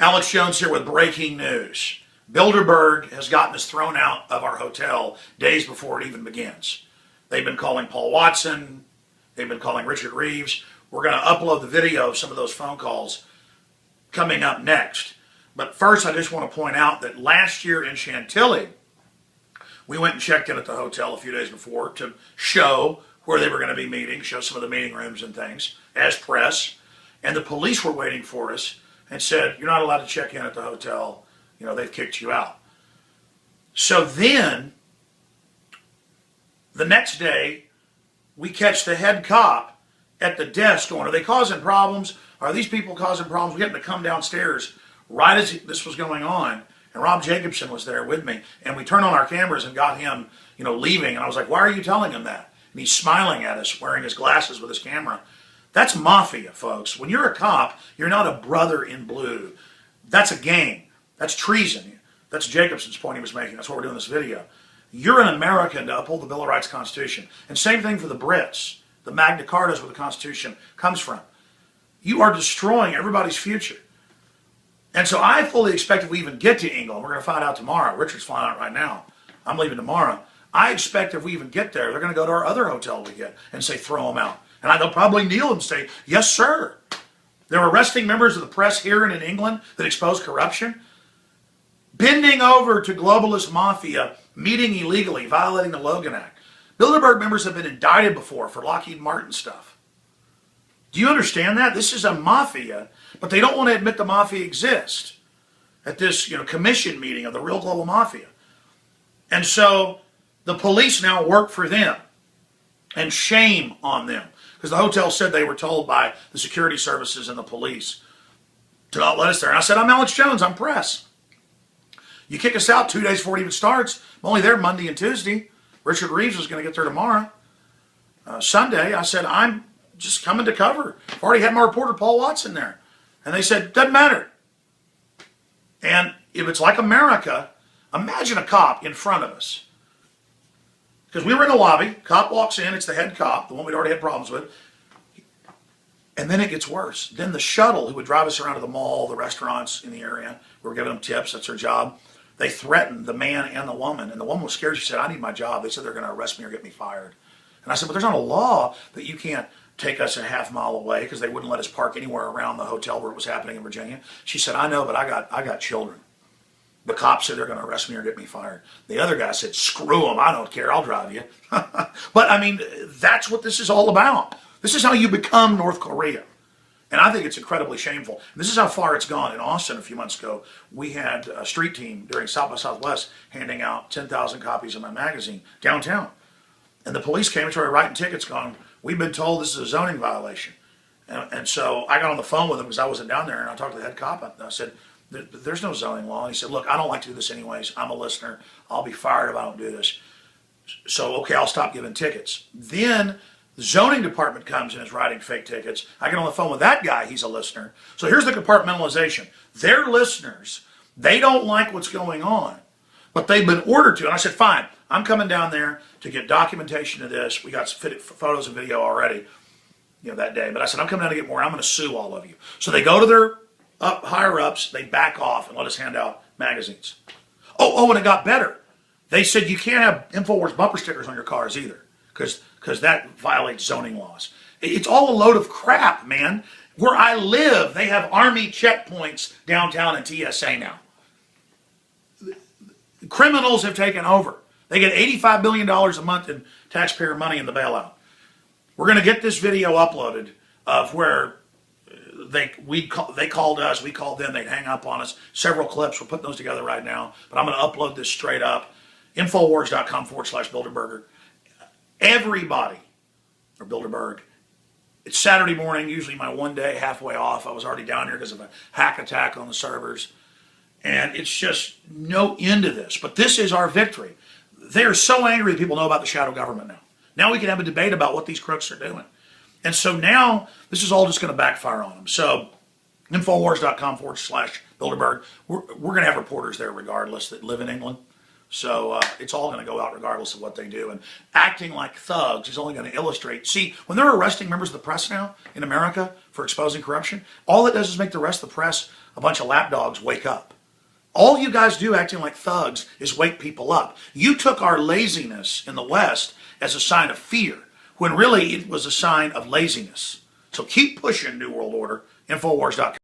Alex Jones here with breaking news. Bilderberg has gotten us thrown out of our hotel days before it even begins. They've been calling Paul Watson. They've been calling Richard Reeves. We're going to upload the video of some of those phone calls coming up next. But first, I just want to point out that last year in Chantilly, we went and checked in at the hotel a few days before to show where they were going to be meeting, show some of the meeting rooms and things as press. And the police were waiting for us and said, you're not allowed to check in at the hotel. You know, they've kicked you out. So then, the next day, we catch the head cop at the desk going, are they causing problems? Are these people causing problems? We had to come downstairs right as this was going on. And Rob Jacobson was there with me. And we turned on our cameras and got him, leaving. And I was like, why are you telling him that? And he's smiling at us, wearing his glasses with his camera. That's mafia, folks. When you're a cop, you're not a brother in blue. That's a game. That's treason. That's Jacobson's point he was making. That's why we're doing this video. You're an American to uphold the Bill of Rights Constitution. And same thing for the Brits. The Magna Carta is where the Constitution comes from. You are destroying everybody's future. And so I fully expect if we even get to England, we're going to find out tomorrow. Richard's flying out right now. I'm leaving tomorrow. I expect if we even get there, they're going to go to our other hotel we get and say, throw them out. And they'll probably kneel and say, yes, sir. They're arresting members of the press here and in England that expose corruption. Bending over to globalist mafia, meeting illegally, violating the Logan Act. Bilderberg members have been indicted before for Lockheed Martin stuff. Do you understand that? This is a mafia, but they don't want to admit the mafia exists at this commission meeting of the real global mafia. And so the police now work for them. And shame on them. Because the hotel said they were told by the security services and the police to not let us there. And I said, I'm Alex Jones, I'm press. You kick us out 2 days before it even starts. I'm only there Monday and Tuesday. Richard Reeves was going to get there tomorrow. Sunday, I said, I'm just coming to cover. I've already had my reporter, Paul Watson, there. And they said, doesn't matter. And if it's like America, imagine a cop in front of us. Because we were in the lobby, cop walks in, it's the head cop, the one we'd already had problems with. And then it gets worse. Then the shuttle, who would drive us around to the mall, the restaurants in the area, we were giving them tips, that's their job. They threatened the man and the woman. And the woman was scared. She said, I need my job. They said they're going to arrest me or get me fired. And I said, but there's not a law that you can't take us a half mile away, because they wouldn't let us park anywhere around the hotel where it was happening in Virginia. She said, I know, but I got children. The cops said they're going to arrest me or get me fired. The other guy said, screw them, I don't care, I'll drive you. But I mean, that's what this is all about. This is how you become North Korea. And I think it's incredibly shameful. And this is how far it's gone. In Austin a few months ago, we had a street team during South by Southwest handing out 10,000 copies of my magazine downtown. And the police came and started writing tickets going, we've been told this is a zoning violation. And so I got on the phone with them because I wasn't down there, and I talked to the head cop, and I said, there's no zoning law. And he said, look, I don't like to do this anyways. I'm a listener. I'll be fired if I don't do this. So, okay, I'll stop giving tickets. Then the zoning department comes and is writing fake tickets. I get on the phone with that guy. He's a listener. So here's the compartmentalization. They're listeners. They don't like what's going on, but they've been ordered to. And I said, fine, I'm coming down there to get documentation of this. We got some photos and video already, that day. But I said, I'm coming down to get more. I'm going to sue all of you. So they go to their higher ups, they back off and let us hand out magazines. Oh, and it got better. They said you can't have InfoWars bumper stickers on your cars either, because that violates zoning laws. It's all a load of crap, man. Where I live, they have Army checkpoints downtown and TSA now. Criminals have taken over. They get $85 billion a month in taxpayer money in the bailout. We're going to get this video uploaded of where they called us, we called them, they'd hang up on us. Several clips, we're putting those together right now. But I'm going to upload this straight up. Infowars.com/Bilderberger. Everybody, or Bilderberg, it's Saturday morning, usually my one day halfway off. I was already down here because of a hack attack on the servers. And it's just no end to this. But this is our victory. They are so angry that people know about the shadow government now. Now we can have a debate about what these crooks are doing. And so now this is all just going to backfire on them. So Infowars.com/Bilderberg. We're going to have reporters there regardless that live in England. So it's all going to go out regardless of what they do. And acting like thugs is only going to illustrate. See, when they're arresting members of the press now in America for exposing corruption, all it does is make the rest of the press a bunch of lapdogs wake up. All you guys do acting like thugs is wake people up. You took our laziness in the West as a sign of fear, when really it was a sign of laziness. So keep pushing New World Order. Infowars.com.